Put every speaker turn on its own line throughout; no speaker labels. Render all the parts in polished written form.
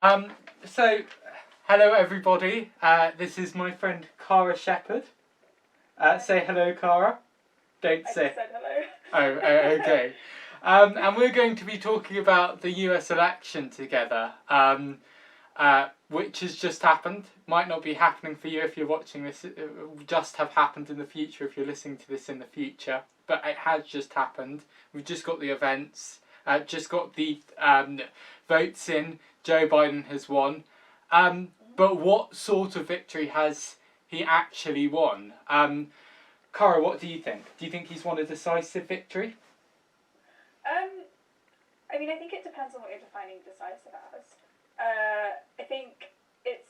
Um, so, hello everybody. This is my friend Cara Shepherd. Say hello, Cara. Don't
I
say.
just said hello.
Okay. And we're going to be talking about the US election together, which has just happened. Might not be happening for you if you're watching this. It will just have happened in the future if you're listening to this in the future. But it has just happened. We've just got the events. Just got the votes in. Joe Biden has won. But what sort of victory has he actually won? Cara, what do you think? Do you think he's won a decisive victory?
I think it depends on what you're defining decisive as. I think it's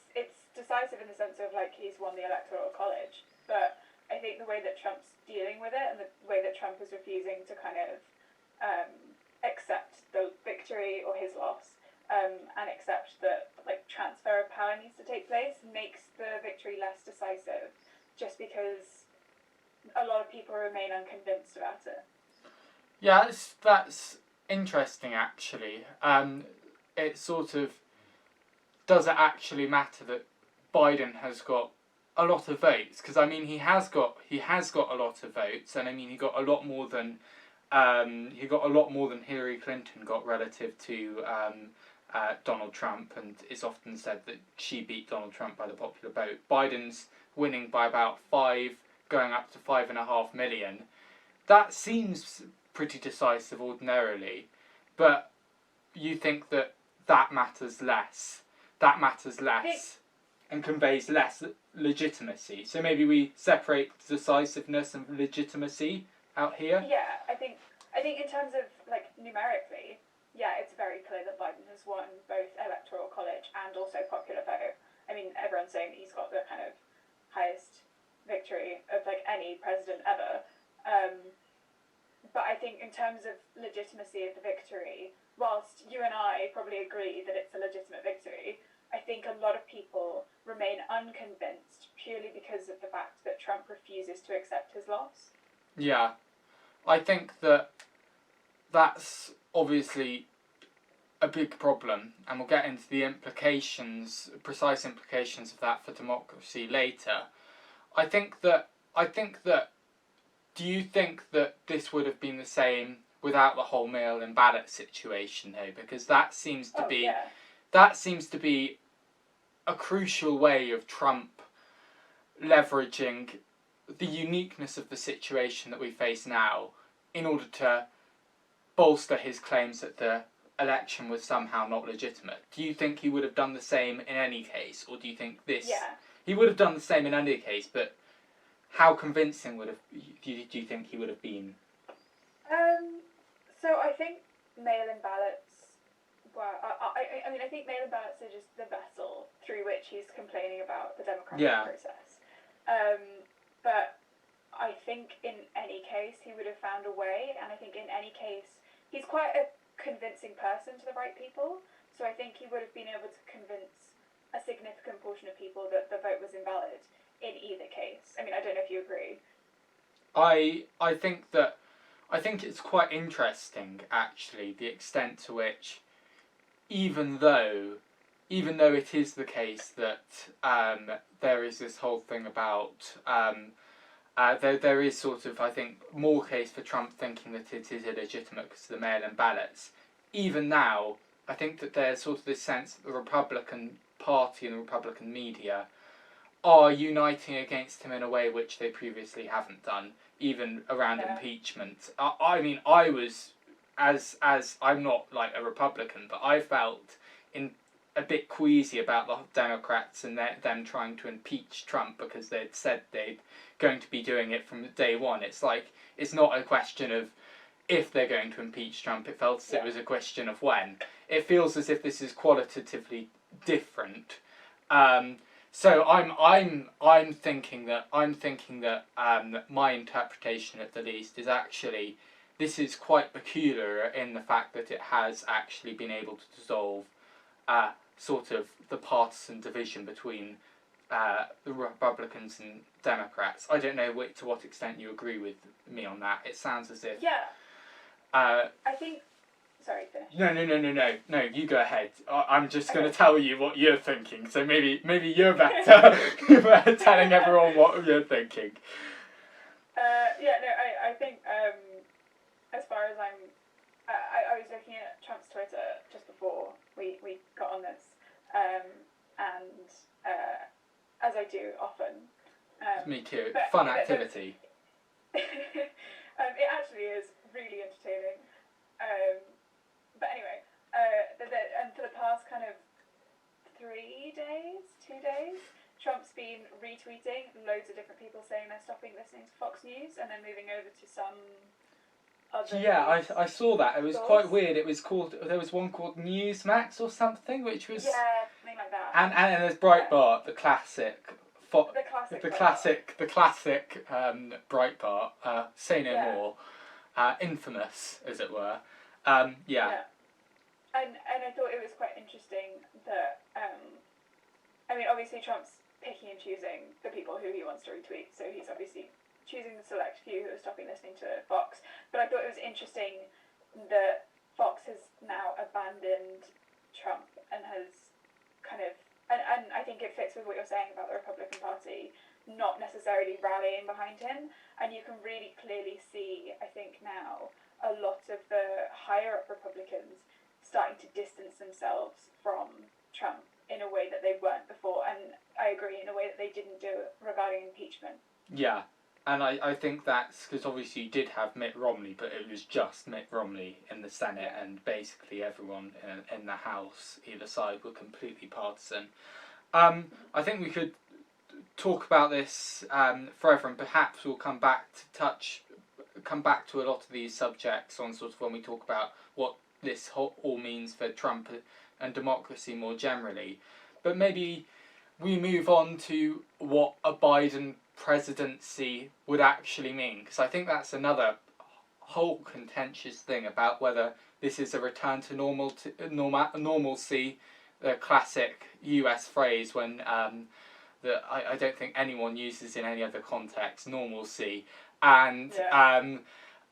decisive in the sense of like he's won the electoral college, but I think the way that Trump's dealing with it and the way that Trump is refusing to kind of accept the victory or his loss, and accept that like transfer of power needs to take place makes the victory less decisive, just because a lot of people remain unconvinced about it.
Yeah, that's interesting actually. It sort of does it actually matter that Biden has got a lot of votes? Because I mean he has got a lot of votes, and I mean he got a lot more than Hillary Clinton got relative to Donald Trump, and it's often said that she beat Donald Trump by the popular vote. Biden's winning by about 5, going up to 5.5 million. That seems pretty decisive ordinarily, but you think that matters less. That matters less and conveys less legitimacy. So maybe we separate decisiveness and legitimacy out here.
Yeah, I think in terms of like numerically, yeah, it's very clear that Biden has won both electoral college and also popular vote. I mean, everyone's saying that he's got the kind of highest victory of like any president ever. But I think in terms of legitimacy of the victory, whilst you and I probably agree that it's a legitimate victory, I think a lot of people remain unconvinced purely because of the fact that Trump refuses to accept his loss.
Yeah, I think that that's obviously a big problem, and we'll get into the precise implications of that for democracy later. I think that. Do you think that this would have been the same without the whole mail-in ballot situation, though? Because that seems to be a crucial way of Trump leveraging the uniqueness of the situation that we face now in order to bolster his claims that the election was somehow not legitimate. Do you think he would have done the same in any case, or do you think this?
Yeah.
He would have done the same in any case, but how convincing do you think he would have been?
So I think mail-in ballots were. I think mail-in ballots are just the vessel through which he's complaining about the democratic process. But I think in any case he would have found a way, and I think in any case he's quite a convincing person to the right people. So I think he would have been able to convince a significant portion of people that the vote was invalid in either case. I mean, I don't know if you agree.
I think it's quite interesting actually the extent to which even though it is the case that there is this whole thing about there is sort of, I think, more case for Trump thinking that it is illegitimate because of the mail-in ballots. Even now, I think that there's sort of this sense that the Republican Party and the Republican media are uniting against him in a way which they previously haven't done, even around impeachment. I mean, I was, as I'm not like a Republican, but I felt a bit queasy about the Democrats and them trying to impeach Trump because they'd said they'd going to be doing it from day one. It's like, it's not a question of if they're going to impeach Trump. It felt as it was a question of when. It feels as if this is qualitatively different. So I'm thinking that my interpretation, at the least, is actually this is quite peculiar in the fact that it has actually been able to dissolve sort of the partisan division between the Republicans and Democrats. I don't know to what extent you agree with me on that. It sounds as if
I think sorry, finish.
No. You go ahead. I'm just going to
Okay.
tell you what you're thinking. So maybe you're better, you're better telling everyone what you're thinking.
I think as far as I was looking at Trump's Twitter just before we got on this, and as I do often.
Me too. Fun activity.
It actually is really entertaining. But anyway, and for the past kind of 2 days, Trump's been retweeting loads of different people saying they're stopping listening to Fox News and then moving over to some other.
Yeah, I saw that. It was
source.
quite weird. It was called. There was one called Newsmax or something, which was.
Yeah, something like that.
And there's Breitbart, the classic.
The
classic Breitbart. Say no more. Infamous, as it were. Yeah.
And I thought it was quite interesting that I mean, obviously Trump's picking and choosing the people who he wants to retweet, so he's obviously choosing the select few who are stopping listening to Fox. But I thought it was interesting that Fox has now abandoned Trump and has kind of, and I think it fits with what you're saying about the Republican Party not necessarily rallying behind him, and you can really clearly see, I think now, a lot of the higher up Republicans starting to distance themselves from Trump in a way that they weren't before, and I agree, in a way that they didn't do regarding impeachment.
Yeah, and I think that's because obviously you did have Mitt Romney, but it was just Mitt Romney in the Senate, and basically everyone in the House, either side, were completely partisan. I think we could talk about this forever, and perhaps we'll come back to a lot of these subjects on sort of when we talk about what this all means for Trump and democracy more generally. But maybe we move on to what a Biden presidency would actually mean, because I think that's another whole contentious thing about whether this is a return to normalcy, the classic US phrase when that I don't think anyone uses in any other context, normalcy, and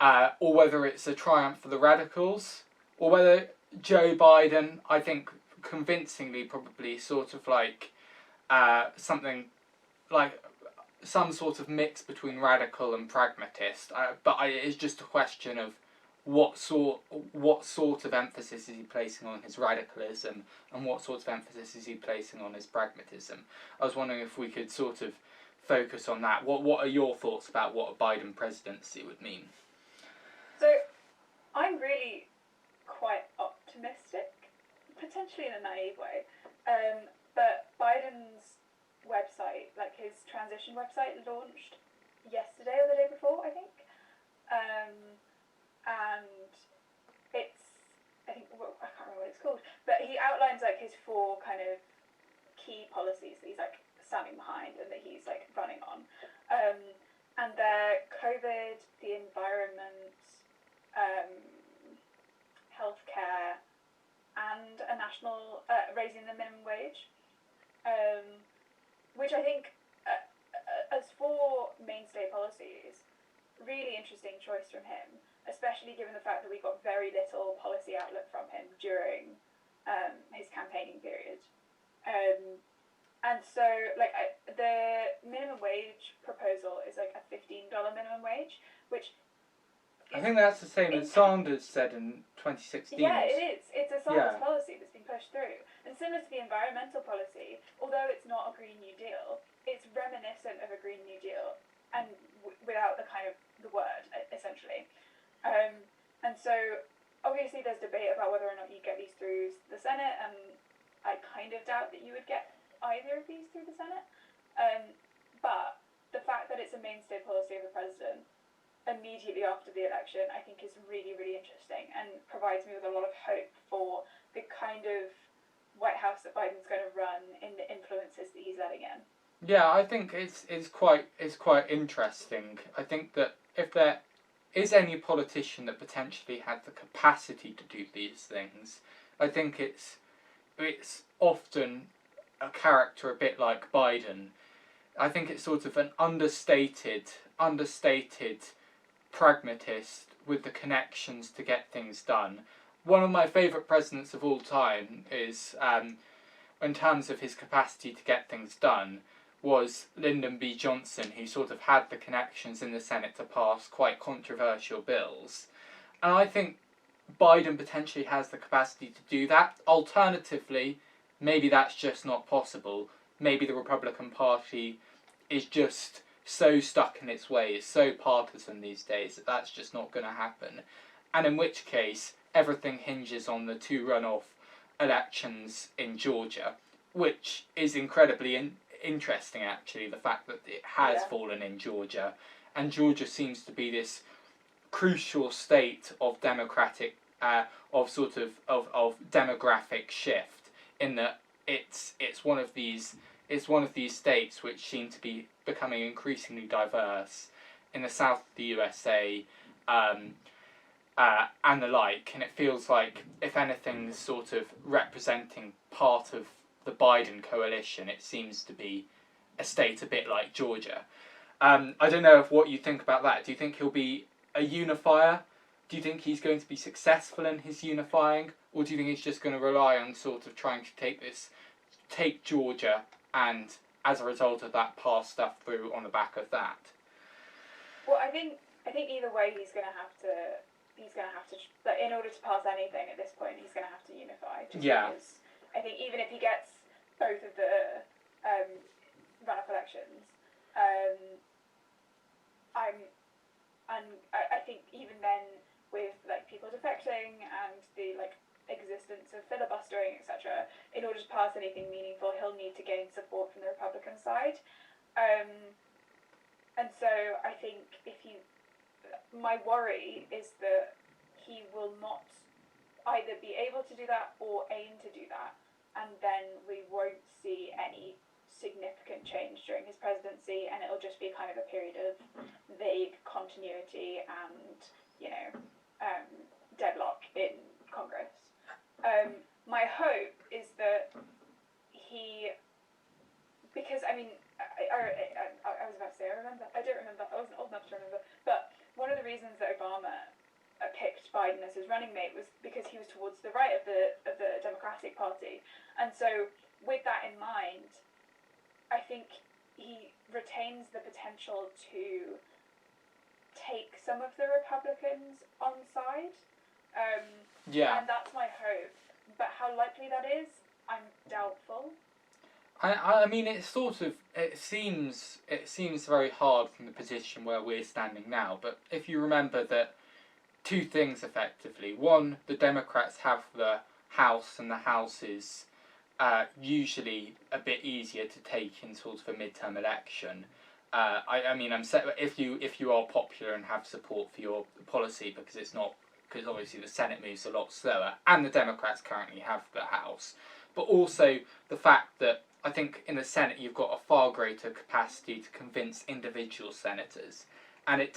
or whether it's a triumph for the radicals, or whether Joe Biden, I think convincingly probably sort of like something like some sort of mix between radical and pragmatist. It's just a question of what sort of emphasis is he placing on his radicalism and what sort of emphasis is he placing on his pragmatism. I was wondering if we could sort of focus on that. What are your thoughts about what a Biden presidency would mean?
So, I'm really quite optimistic, potentially in a naive way, but Biden's website, like his transition website, launched yesterday or the day before, I think. And it's, I can't remember what it's called, but he outlines like his 4 kind of key policies that he's like standing behind and that he's like running on. And they're COVID, the environment, healthcare, and a national, raising the minimum wage. Which I think, as 4 mainstay policies, really interesting choice from him, especially given the fact that we got very little policy outlet from him during his campaigning period. And so, like, the minimum wage proposal is like a $15 minimum wage, which
I think that's the same as Sanders said in 2016.
Yeah, it is. It's a Sanders policy that's been pushed through. And similar to the environmental policy, although it's not a Green New Deal, it's reminiscent of a Green New Deal, and without the kind of the word, essentially. And so, obviously there's debate about whether or not you get these through the Senate, and I kind of doubt that you would get either of these through the Senate. But the fact that it's a mainstay policy of the president immediately after the election, I think is really, really interesting and provides me with a lot of hope for the kind of White House that Biden's going to run in the influences that he's letting in.
Yeah, I think it's quite interesting. I think that if there is any politician that potentially had the capacity to do these things, I think it's often a character a bit like Biden. I think it's sort of an understated pragmatist with the connections to get things done, one of my favourite presidents of all time is, in terms of his capacity to get things done, was Lyndon B. Johnson, who sort of had the connections in the Senate to pass quite controversial bills. And I think Biden potentially has the capacity to do that. Alternatively, maybe that's just not possible. Maybe the Republican Party is just so stuck in its ways, so partisan these days, that that's just not going to happen. And in which case, everything hinges on the two runoff elections in Georgia, which is incredibly interesting, actually, the fact that it has fallen in Georgia. And Georgia seems to be this crucial state of democratic, of demographic shift, in that it's one of these states which seem to be becoming increasingly diverse in the south of the USA, and the like. And it feels like, if anything, sort of representing part of the Biden coalition, it seems to be a state a bit like Georgia. I don't know what you think about that. Do you think he'll be a unifier? Do you think he's going to be successful in his unifying? Or do you think he's just going to rely on sort of trying to take Georgia, and as a result of that, pass stuff through on the back of that?
Well, I think either way he's going to have to, like, in order to pass anything at this point, he's going to have to unify. Because I think even if he gets both of the runoff elections, I think even then, with like people defecting and the like existence of filibustering, etc., in order to pass anything meaningful, he'll need to gain support from the Republican side. And so I think my worry is that he will not either be able to do that or aim to do that, and then we won't see any significant change during his presidency, and it'll just be kind of a period of vague continuity and, deadlock in Congress. My hope is that because I was about to say, I don't remember, I wasn't old enough to remember, but one of the reasons that Obama picked Biden as his running mate was because he was towards the right of the Democratic Party, and so with that in mind, I think he retains the potential to take some of the Republicans on side. And that's my hope. But how likely that is, I'm doubtful.
I mean, it seems very hard from the position where we're standing now. But if you remember that two things effectively: one, the Democrats have the House, and the House is usually a bit easier to take in sort of a midterm election. If you are popular and have support for your policy, because obviously the Senate moves a lot slower, and the Democrats currently have the House, but also the fact that I think in the Senate you've got a far greater capacity to convince individual senators, and it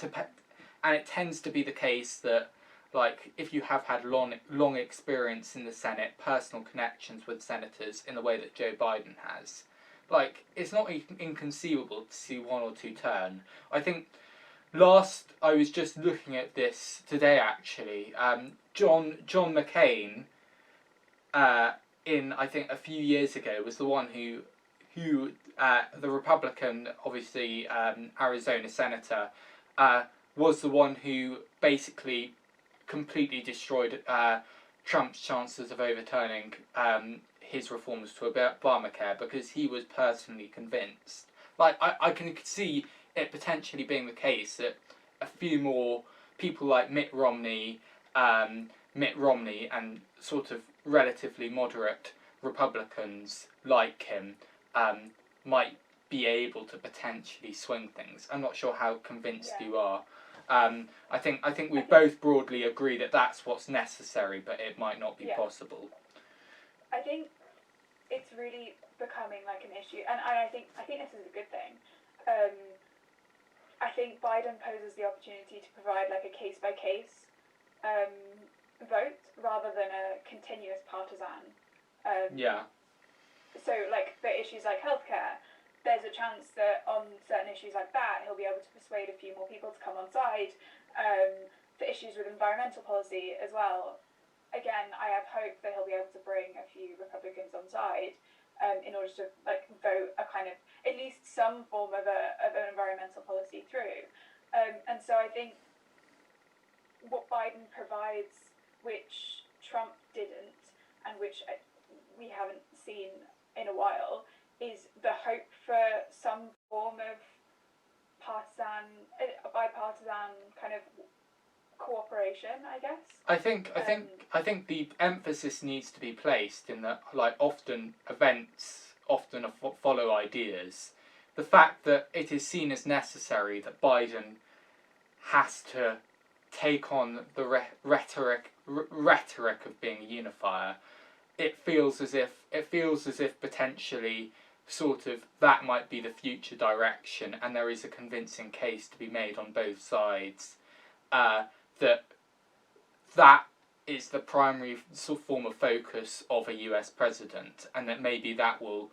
tends to be the case that, like, if you have had long experience in the Senate, personal connections with senators in the way that Joe Biden has, like, it's not inconceivable to see one or two turn. I think I was just looking at this today, actually. John McCain, I think a few years ago, was the one who the Republican, obviously Arizona senator, was the one who basically completely destroyed Trump's chances of overturning his reforms to Obamacare, because he was personally convinced. Like, I can see it potentially being the case that a few more people like Mitt Romney and sort of relatively moderate Republicans like him might be able to potentially swing things. I'm not sure how convinced you are. I think we both broadly agree that that's what's necessary, but it might not be possible.
I think it's really becoming like an issue, and I think this is a good thing. I think Biden poses the opportunity to provide like a case-by-case vote rather than a continuous partisan. So, like, for issues like healthcare, there's a chance that on certain issues like that, he'll be able to persuade a few more people to come on side. For issues with environmental policy as well, again, I have hope that he'll be able to bring a few Republicans on side in order to vote a kind of at least some form of an environmental policy through. And so I think what Biden provides, which Trump didn't, and which we haven't seen in a while, is the hope for some form of bipartisan kind of cooperation, I guess.
I think the emphasis needs to be placed in that, like, often events often follow ideas. The fact that it is seen as necessary that Biden has to take on the rhetoric of being a unifier, it feels as if potentially sort of that might be the future direction, and there is a convincing case to be made on both sides that is the primary sort of form of focus of a US president, and that maybe that will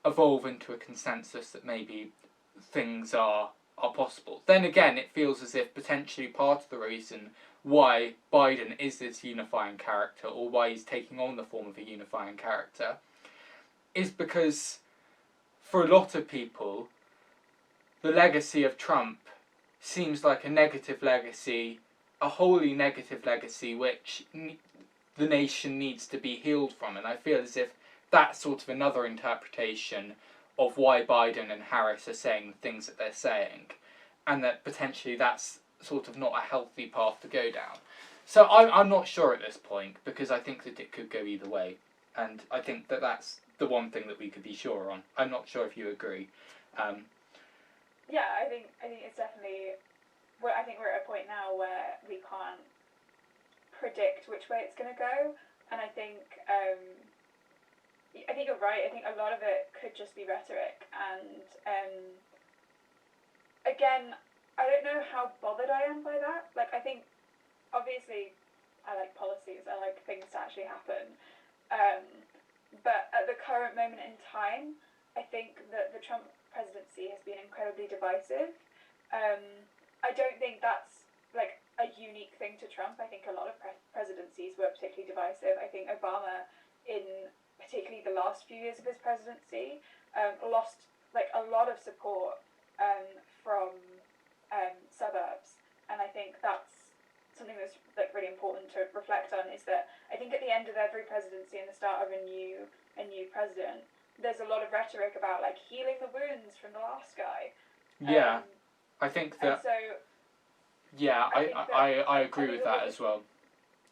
evolve into a consensus that maybe things are possible. Then again, it feels as if potentially part of the reason why Biden is this unifying character, or why he's taking on the form of a unifying character, is because for a lot of people, the legacy of Trump seems like a negative legacy, a wholly negative legacy, which the nation needs to be healed from. And I feel as if that's sort of another interpretation of why Biden and Harris are saying the things that they're saying, and that potentially that's sort of not a healthy path to go down. So I'm not sure at this point, because I think that it could go either way, and I think that that's the one thing that we could be sure on. I'm not sure if you agree.
Yeah, I think it's definitely. Well, I think we're at a point now where we can't predict which way it's going to go, and I think you're right. I think a lot of it could just be rhetoric, and again, I don't know how bothered I am by that. Like, I think obviously I like policies. I like things to actually happen. But at the current moment in time, I think that the Trump presidency has been incredibly divisive. I don't think that's like a unique thing to Trump. I think a lot of presidencies were particularly divisive. I think Obama, in particularly the last few years of his presidency, lost like a lot of support from suburbs, and I think that's something that's like really important to reflect on. Is that I think at the end of every presidency and the start of a new president, there's a lot of rhetoric about like healing the wounds from the last guy.
Yeah, I think that.
So,
yeah, I agree with that as well.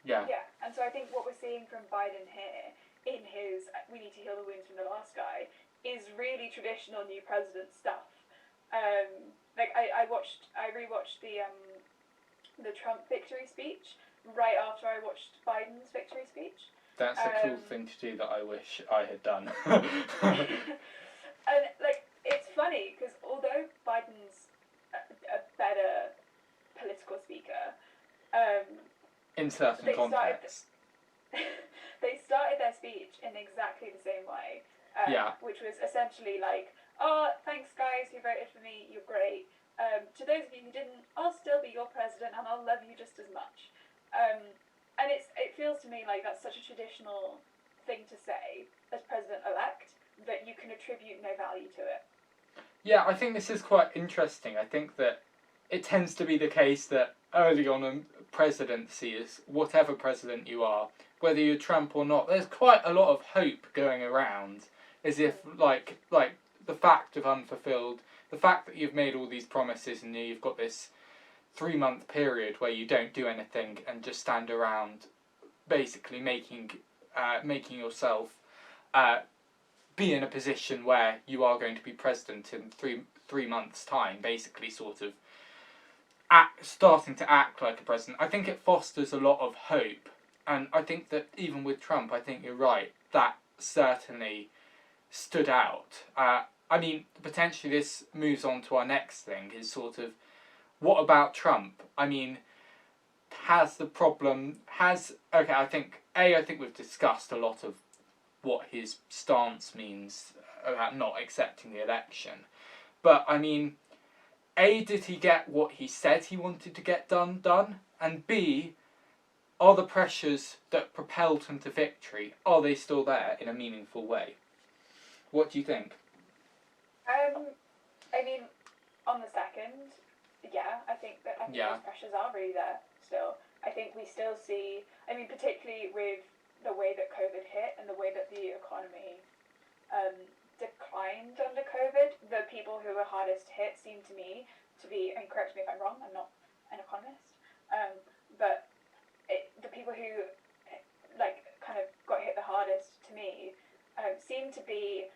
Yeah.
Yeah, and so I think what we're seeing from Biden here in his "we need to heal the wounds from the last guy" is really traditional new president stuff. Like I rewatched the Trump victory speech right after I watched Biden's victory speech.
That's a cool thing to do that I wish I had done.
And like it's funny because although Biden's a better political speaker,
in certain contexts,
they started their speech in exactly the same way. Which was essentially like, "Oh, thanks guys who voted for me, you're great. To those of you who didn't, I'll still be your president and I'll love you just as much." And it feels to me like that's such a traditional thing to say as president-elect that you can attribute no value to it.
Yeah, I think this is quite interesting. I think that it tends to be the case that early on in presidency, is whatever president you are, whether you're Trump or not, there's quite a lot of hope going around, as if like the fact of unfulfilled, the fact that you've made all these promises and you've got this 3-month period where you don't do anything and just stand around, basically making yourself be in a position where you are going to be president in three months' time, basically sort of starting to act like a president. I think it fosters a lot of hope, and I think that even with Trump, I think you're right, that certainly stood out. I mean, potentially this moves on to our next thing, is sort of, what about Trump? I mean, I think we've discussed a lot of what his stance means about not accepting the election. But, I mean, A, did he get what he said he wanted to get done? And B, are the pressures that propelled him to victory, are they still there in a meaningful way? What do you think?
I mean, on the second, yeah, I think those pressures are really there still. I think we still see, I mean, particularly with the way that COVID hit and the way that the economy declined under COVID, the people who were hardest hit seem to me to be, and correct me if I'm wrong, I'm not an economist, but the people who like kind of got hit the hardest to me seem to be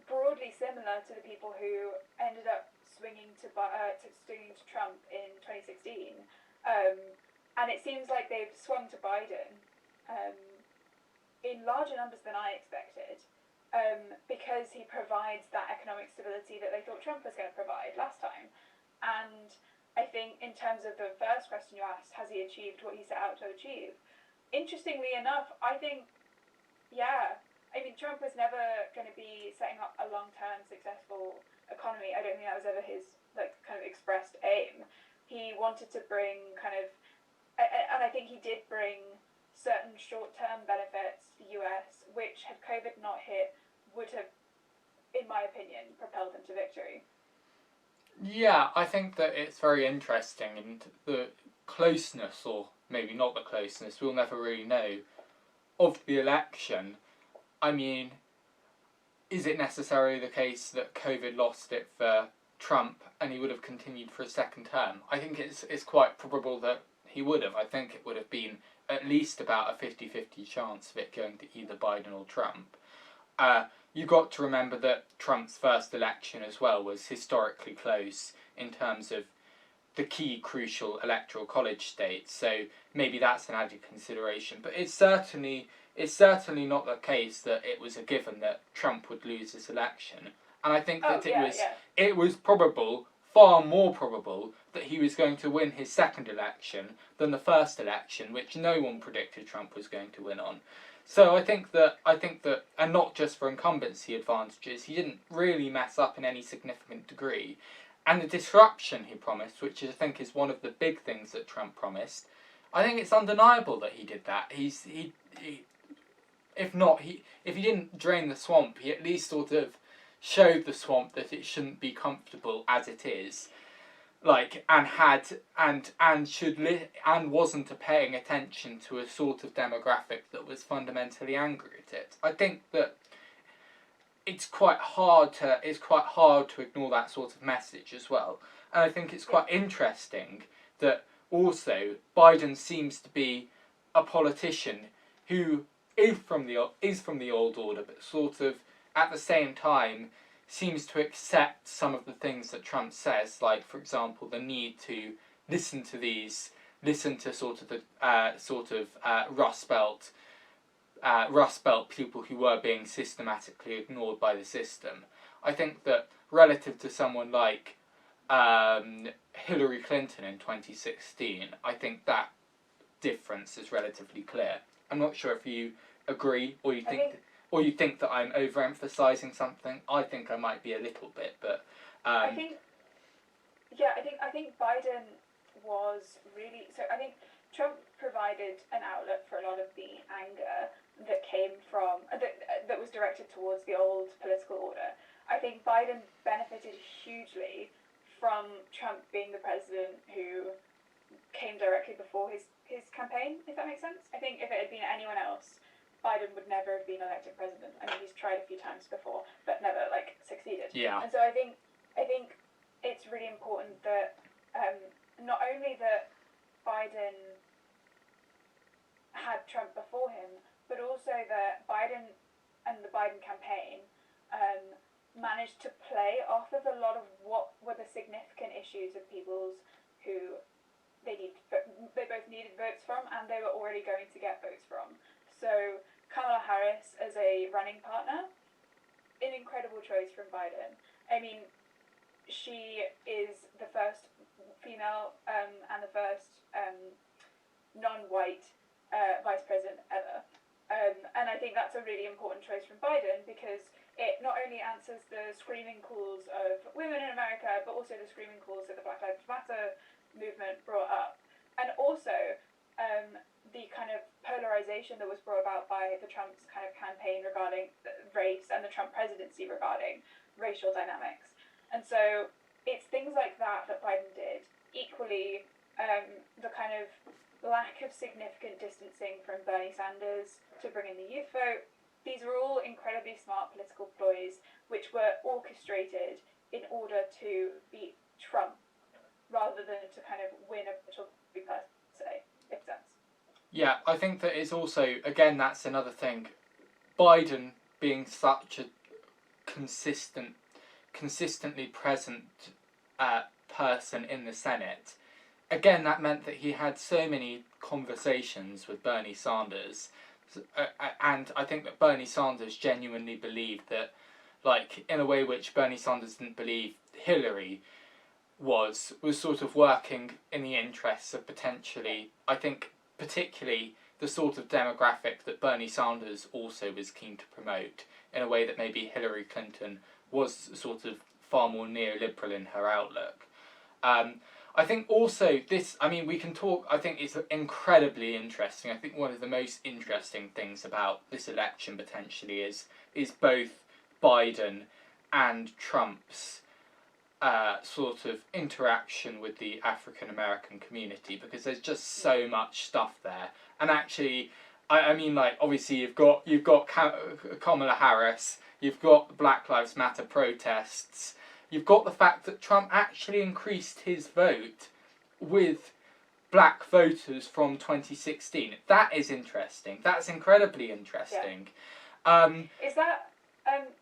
broadly similar to the people who ended up swinging to Trump in 2016, and it seems like they've swung to Biden in larger numbers than I expected, because he provides that economic stability that they thought Trump was going to provide last time. And I think in terms of the first question you asked, has he achieved what he set out to achieve? Interestingly enough, I think, yeah. I mean, Trump was never going to be setting up a long-term successful economy. I don't think that was ever his kind of expressed aim. He wanted to bring and I think he did bring certain short-term benefits to the US, which had COVID not hit, would have, in my opinion, propelled him to victory.
Yeah, I think that it's very interesting, and the closeness, or maybe not the closeness, we'll never really know, of the election. I mean, is it necessarily the case that COVID lost it for Trump and he would have continued for a second term? I think it's quite probable that he would have. I think it would have been at least about a 50-50 chance of it going to either Biden or Trump. You've got to remember that Trump's first election as well was historically close in terms of the key crucial electoral college states, so maybe that's an added consideration. But it's certainly not the case that it was a given that Trump would lose this election. And I think that it was probable, far more probable, that he was going to win his second election than the first election, which no one predicted Trump was going to win on. So I think that, and not just for incumbency advantages, he didn't really mess up in any significant degree. And the disruption he promised, which I think is one of the big things that Trump promised, I think it's undeniable that he did that. If he didn't drain the swamp, he at least sort of showed the swamp that it shouldn't be comfortable as it is, and wasn't paying attention to a sort of demographic that was fundamentally angry at it. I think that it's quite hard to ignore that sort of message as well. And I think it's quite interesting that also Biden seems to be a politician who is from the old order, but sort of at the same time seems to accept some of the things that Trump says, like, for example, the need to listen to sort of the Rust Belt people who were being systematically ignored by the system. I think that relative to someone like Hillary Clinton in 2016, I think that difference is relatively clear. I'm not sure if you agree or you think that I'm overemphasizing something. I think I might be a little bit, but
I think Biden was really so. I think Trump provided an outlet for a lot of the anger that came from that was directed towards the old political order. I think Biden benefited hugely from Trump being the president who came directly before his campaign, if that makes sense. I think if it had been anyone else, Biden would never have been elected president. I mean, he's tried a few times before, but never succeeded.
Yeah.
And so I think it's really important that not only that Biden had Trump before him, but also that Biden and the Biden campaign managed to play off of a lot of what were the significant issues of people's who they both needed votes from, and they were already going to get votes from. So Kamala Harris as a running partner, an incredible choice from Biden. I mean, she is the first female and the first non-white vice president ever. And I think that's a really important choice from Biden because it not only answers the screaming calls of women in America, but also the screaming calls that the Black Lives Matter movement brought up. And also, the kind of polarization that was brought about by the Trump's kind of campaign regarding race and the Trump presidency regarding racial dynamics. And so it's things like that that Biden did. Equally, the kind of lack of significant distancing from Bernie Sanders to bring in the youth vote. These were all incredibly smart political ploys which were orchestrated in order to beat Trump rather than to kind of win a political per se, if sense.
Yeah, I think that it's also, again, that's another thing. Biden being such a consistently present person in the Senate, again, that meant that he had so many conversations with Bernie Sanders, and I think that Bernie Sanders genuinely believed that, like, in a way which Bernie Sanders didn't believe Hillary was sort of working in the interests of potentially, I think, particularly the sort of demographic that Bernie Sanders also was keen to promote, in a way that maybe Hillary Clinton was sort of far more neoliberal in her outlook. I think also this, I mean, we can talk, I think it's incredibly interesting. I think one of the most interesting things about this election potentially is both Biden and Trump's sort of interaction with the African American community, because there's just so much stuff there. And actually, I mean, like, obviously you've got Kamala Harris, you've got Black Lives Matter protests, you've got the fact that Trump actually increased his vote with black voters from 2016. That is interesting. That's incredibly interesting.
Yeah. Is that,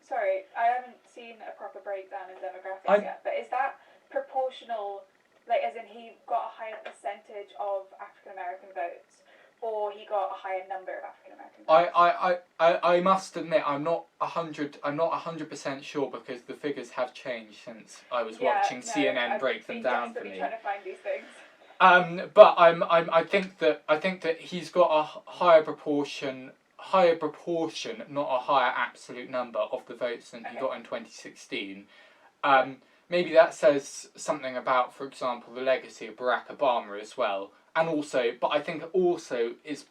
sorry, I haven't seen a proper breakdown of demographics yet, but is that proportional, like, as in he got a higher percentage of African American votes, or he got a higher number of African American votes?
I must admit, I'm not 100% sure, because the figures have changed since I was watching CNN break them down for me.
Trying to find these things.
But I think that he's got a higher proportion, not a higher absolute number of the votes than he got in 2016. Maybe that says something about, for example, the legacy of Barack Obama as well. And also, but I think it also is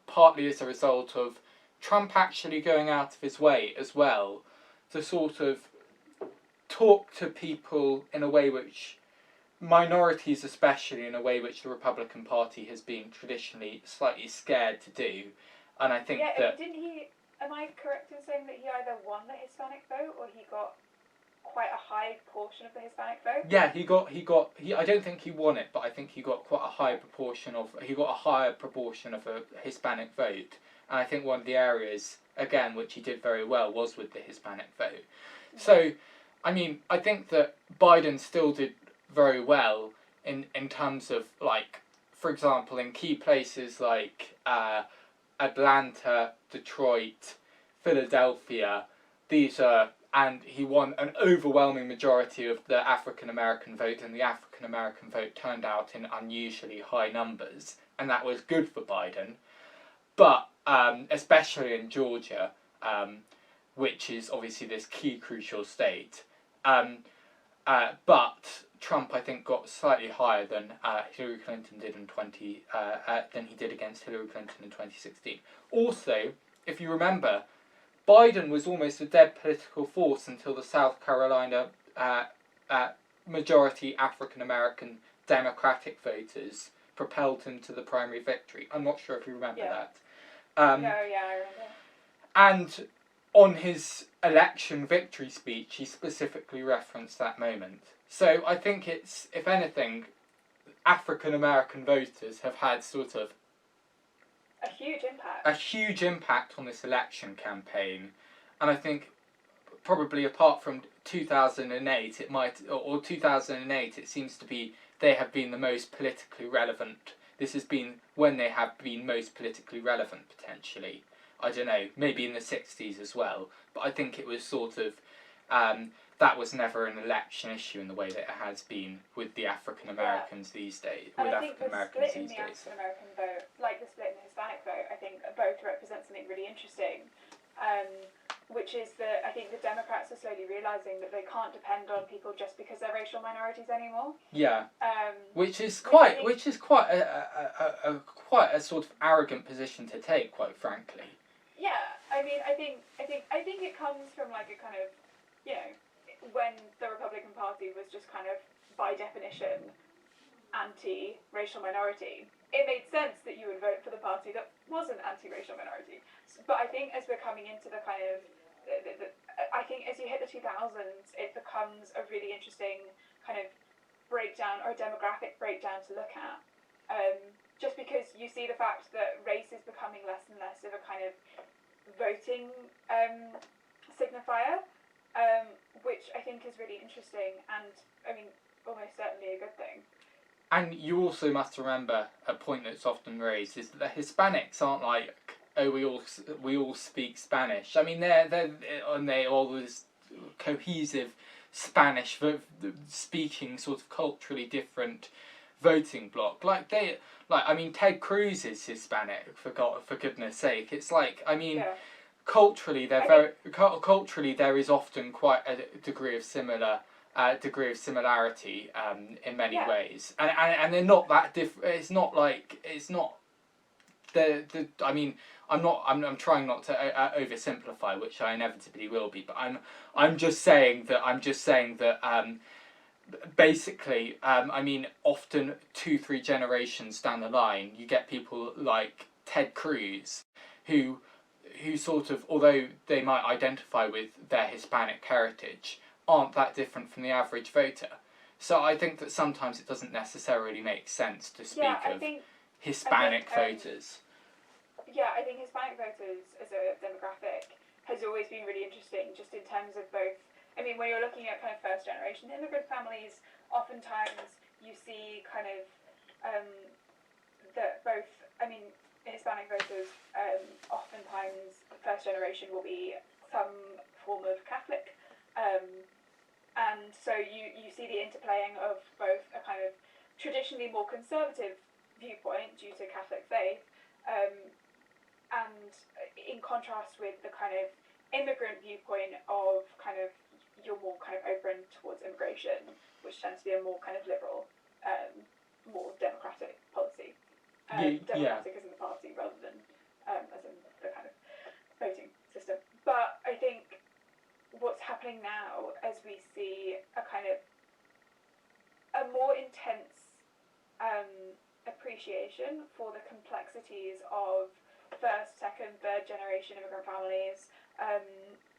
partly as a result of Trump actually going out of his way as well to sort of talk to people in a way which, minorities especially, in a way which the Republican Party has been traditionally slightly scared to do. And I think that...
didn't he, am I correct in saying that he either won the Hispanic vote or he got quite a high portion of the Hispanic vote?
Yeah, he I don't think he won it, but I think he got quite a high proportion of, a Hispanic vote. And I think one of the areas, again, which he did very well was with the Hispanic vote. So, I mean, I think that Biden still did very well in terms of, like, for example, in key places like Atlanta, Detroit, Philadelphia, and he won an overwhelming majority of the African American vote, and the African American vote turned out in unusually high numbers, and that was good for Biden. But especially in Georgia, which is obviously this key crucial state. But Trump, I think, got slightly higher than Hillary Clinton did than he did against Hillary Clinton in 2016. Also, if you remember, Biden was almost a dead political force until the South Carolina majority African American Democratic voters propelled him to the primary victory. I'm not sure if you remember that.
I remember.
And on his election victory speech, he specifically referenced that moment. So I think it's, if anything, African American voters have had sort of
a huge impact
on this election campaign. And I think probably apart from 2008, or 2008, it seems to be they have been the most politically relevant. This has been when they have been most politically relevant, potentially. I don't know, maybe in the 60s as well. But I think it was sort of, that was never an election issue in the way that it has been with the African Americans these days.
And I think the split in the African American vote, like the split in the Hispanic vote, I think both represent something really interesting. which is that I think the Democrats are slowly realising that they can't depend on people just because they're racial minorities anymore.
Yeah.
Um,
Which is
I
quite quite a sort of arrogant position to take, quite frankly.
yeah, I mean, I think it comes from like a kind of, you know, when the Republican Party was just kind of by definition anti-racial minority, it made sense that you would vote for the party that wasn't anti-racial minority. But I think as we're coming into the kind of, I think as you hit the 2000s, it becomes a really interesting kind of breakdown or a demographic breakdown to look at. Just because you see the fact that race is becoming less and less of a kind of voting signifier, which I think is really interesting and, I mean, almost certainly a good thing.
And you also must remember a point that's often raised is that the Hispanics aren't like, oh, we all speak Spanish. I mean, they're all this cohesive Spanish speaking sort of culturally different voting bloc. I mean, Ted Cruz is Hispanic, for goodness sake. It's like, I mean,
Yeah.
culturally culturally there is often quite a degree of similarity in many ways, and they're not that different. It's not I mean, I'm trying not to oversimplify, which I inevitably will be, but I'm just saying that basically, I mean, often 2-3 generations down the line, you get people like Ted Cruz, who sort of, although they might identify with their Hispanic heritage, aren't that different from the average voter. So I think that sometimes it doesn't necessarily make sense to speak of Hispanic voters.
Yeah, I think Hispanic voters as a demographic has always been really interesting, just in terms of both. I mean, when you're looking at kind of first generation immigrant families, oftentimes you see kind of that both. I mean, Hispanic voters, oftentimes first generation will be some form of Catholic, and so you see the interplaying of both a kind of traditionally more conservative viewpoint due to Catholic faith, and in contrast with the kind of immigrant viewpoint of kind of you're more kind of open towards immigration, which tends to be a more kind of liberal, more democratic policy. Democratic as in the party rather than as in the kind of voting system. But I think what's happening now, as we see a kind of a more intense appreciation for the complexities of first, second, third generation immigrant families,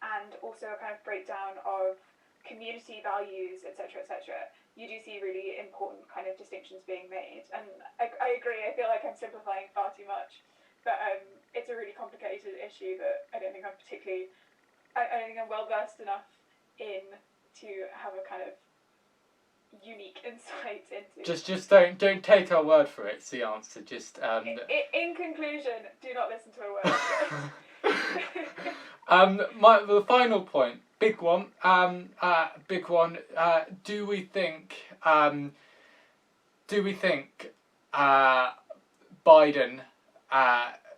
and also a kind of breakdown of community values, etc., etc. You do see really important kind of distinctions being made, and I agree. I feel like I'm simplifying far too much, but it's a really complicated issue that I don't think I'm particularly. I don't think I'm well versed enough in to have a kind of unique insight into.
Just don't take our word for it. It's the answer. Just
in conclusion, do not listen to a word.
The final point, big one. Do we think Biden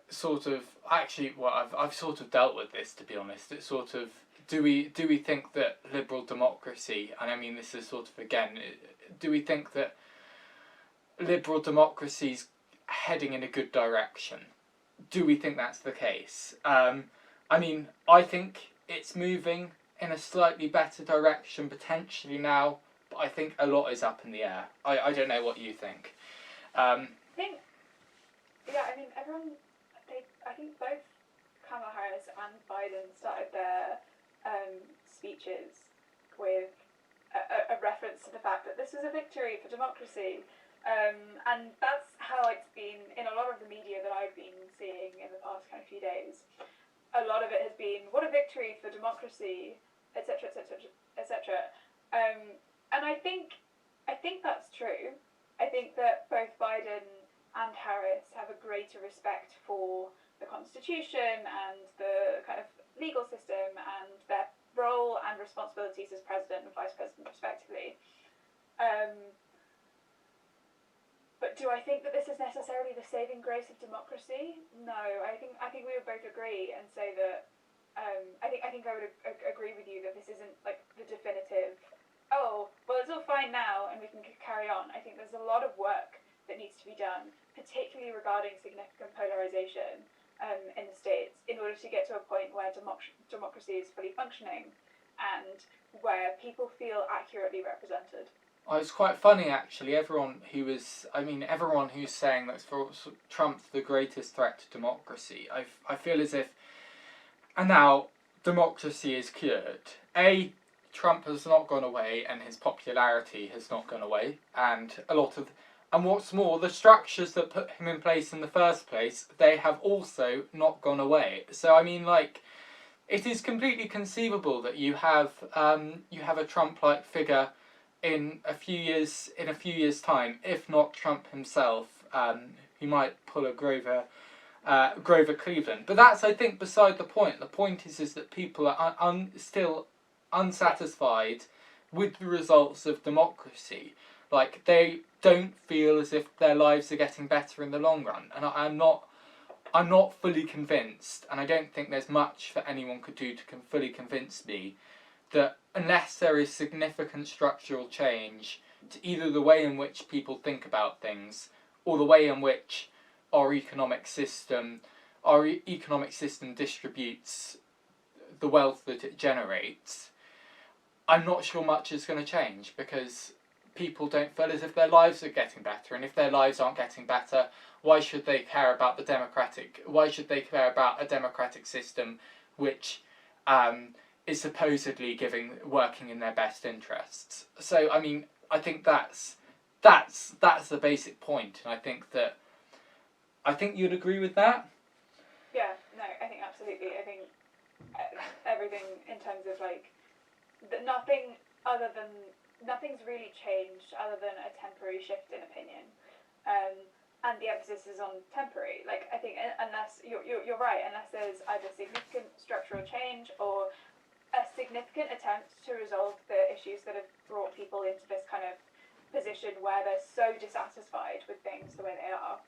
sort of actually? Well, I've sort of dealt with this, to be honest. It's sort of, do we think that liberal democracy, and I mean this is sort of again, do we think that liberal democracy's heading in a good direction? Do we think that's the case? I mean, I think it's moving in a slightly better direction potentially now, but I think a lot is up in the air. I don't know what you think.
I think I think both Kamala Harris and Biden started their speeches with a reference to the fact that this is a victory for democracy. And that's how it's been in a lot of the media that I've been seeing in the past kind of few days. A lot of it has been, what a victory for democracy, etc., etc., etc. And I think that's true. I think that both Biden and Harris have a greater respect for the Constitution and the kind of legal system and their role and responsibilities as president and vice president, respectively. But do I think that this is necessarily the saving grace of democracy? No, I think we would both agree and say that I think I would agree with you that this isn't like the definitive. Oh, well, it's all fine now, and we can carry on. I think there's a lot of work that needs to be done, particularly regarding significant polarization in the states, in order to get to a point where democracy is fully functioning and where people feel accurately represented.
Oh, it's quite funny actually. Everyone who's saying that for Trump's the greatest threat to democracy, I feel as if, and now democracy is cured. Trump has not gone away, and his popularity has not gone away, and what's more, the structures that put him in place in the first place, they have also not gone away. So I mean, like, it is completely conceivable that you have a Trump-like figure in a few years' time, if not Trump himself, he might pull a Grover Cleveland. But that's, I think, beside the point. The point is that people are still unsatisfied with the results of democracy. Like, they don't feel as if their lives are getting better in the long run, and I'm not fully convinced, and I don't think there's much that anyone could do to fully convince me that unless there is significant structural change to either the way in which people think about things or the way in which our economic system distributes the wealth that it generates, I'm not sure much is going to change, because people don't feel as if their lives are getting better, and if their lives aren't getting better, why should they care about a democratic system which is supposedly working in their best interests? So I mean, I think that's the basic point, and I think you'd agree with that.
Yeah, no, I think absolutely. I think everything in terms of like nothing's really changed other than a temporary shift in opinion, and the emphasis is on temporary. Like, I think unless you're right, unless there's either significant structural change or a significant attempt to resolve the issues that have brought people into this kind of position where they're so dissatisfied with things the way they are,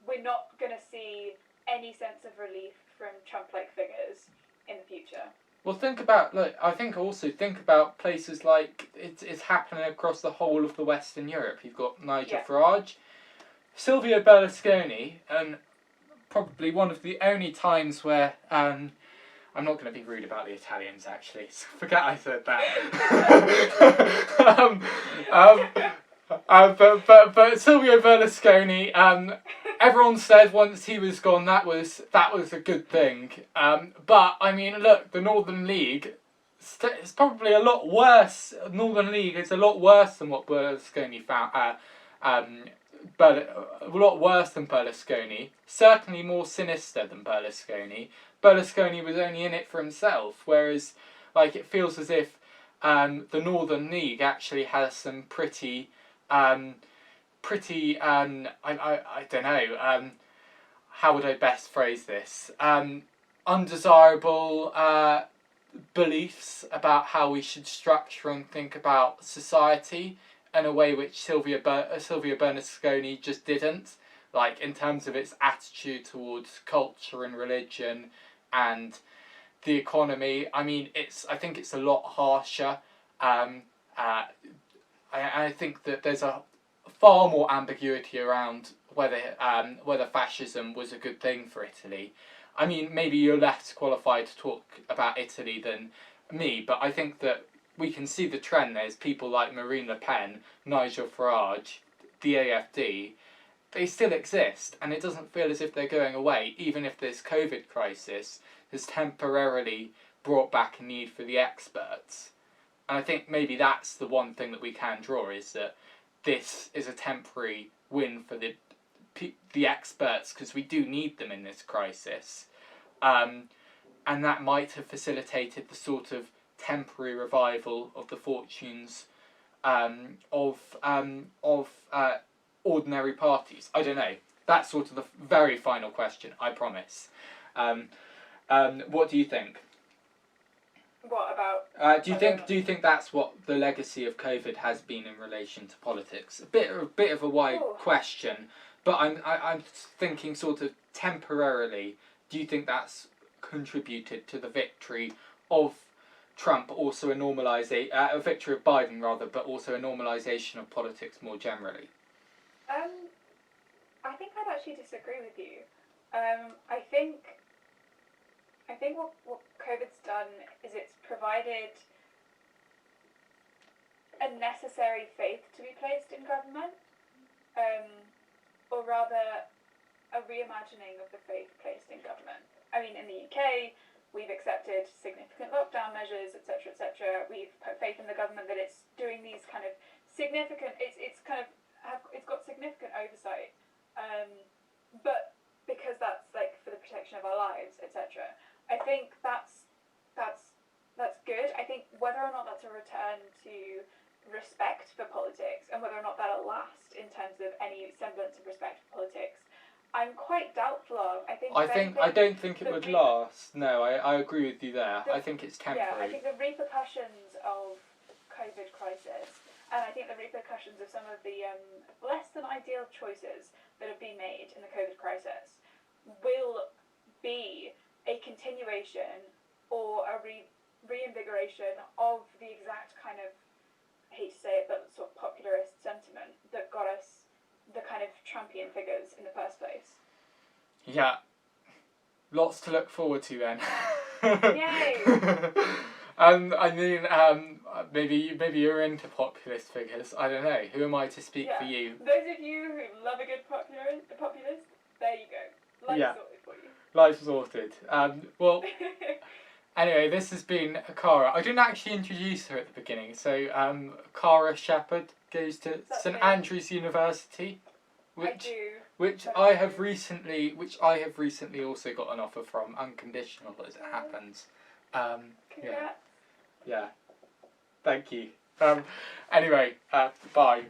we're not going to see any sense of relief from Trump-like figures in the future.
Well, think about places like it's happening across the whole of the Western Europe. You've got Nigel Farage, Silvio Berlusconi, and probably one of the only times where I'm not going to be rude about the Italians, actually. So forget I said that. But Silvio Berlusconi, everyone said once he was gone that was a good thing. But I mean, look, the Northern League is probably a lot worse. Northern League is a lot worse than what Berlusconi found. But a lot worse than Berlusconi. Certainly more sinister than Berlusconi. Berlusconi was only in it for himself, whereas, like, it feels as if the Northern League actually has some pretty I don't know, how would I best phrase this? Undesirable beliefs about how we should structure and think about society in a way which Silvio Berlusconi just didn't. Like, in terms of its attitude towards culture and religion and the economy. I mean, I think it's a lot harsher. I think that there's a far more ambiguity around whether fascism was a good thing for Italy. I mean, maybe you're less qualified to talk about Italy than me, but I think that we can see the trend. There's people like Marine Le Pen, Nigel Farage, the AfD. They still exist, and it doesn't feel as if they're going away, even if this COVID crisis has temporarily brought back a need for the experts. And I think maybe that's the one thing that we can draw, is that this is a temporary win for the experts, because we do need them in this crisis. And that might have facilitated the sort of temporary revival of the fortunes of ordinary parties. I don't know. That's sort of the very final question, I promise. What do you think?
What about?
Do you think that's what the legacy of COVID has been in relation to politics? A bit of a wide question, but I'm thinking sort of temporarily. Do you think that's contributed to the victory of Trump, also a victory of Biden rather, but also a normalisation of politics more generally?
I think I'd actually disagree with you. I think what COVID's done is it's provided a necessary faith to be placed in government, or rather a reimagining of the faith placed in government. I mean, in the UK, we've accepted significant lockdown measures, etc., etc. We've put faith in the government that it's doing these kind of significant. It's got significant oversight, but because that's like for the protection of our lives, etc. I think that's good. I think whether or not that's a return to respect for politics and whether or not that'll last in terms of any semblance of respect for politics, I'm quite doubtful of.
I don't think it would last. No, I agree with you there. I think it's temporary.
Yeah, I think the repercussions of COVID crisis, and I think the repercussions of some of the less than ideal choices that have been made in the COVID crisis will be a continuation or a reinvigoration of the exact kind of, I hate to say it, but sort of popularist sentiment that got us the kind of Trumpian figures in the first place.
Yeah. Lots to look forward to then.
Yay!
I mean, maybe you're into populist figures. I don't know. Who am I to speak for you?
Those of you who love a good populist, there you go. Life's sorted for you.
Life's sorted. Well, anyway, this has been Cara. I didn't actually introduce her at the beginning. So, Cara Shepherd goes to St Andrews University, which I have recently also got an offer from, unconditional as it happens.
Congrats.
Yeah. Thank you. Anyway, bye.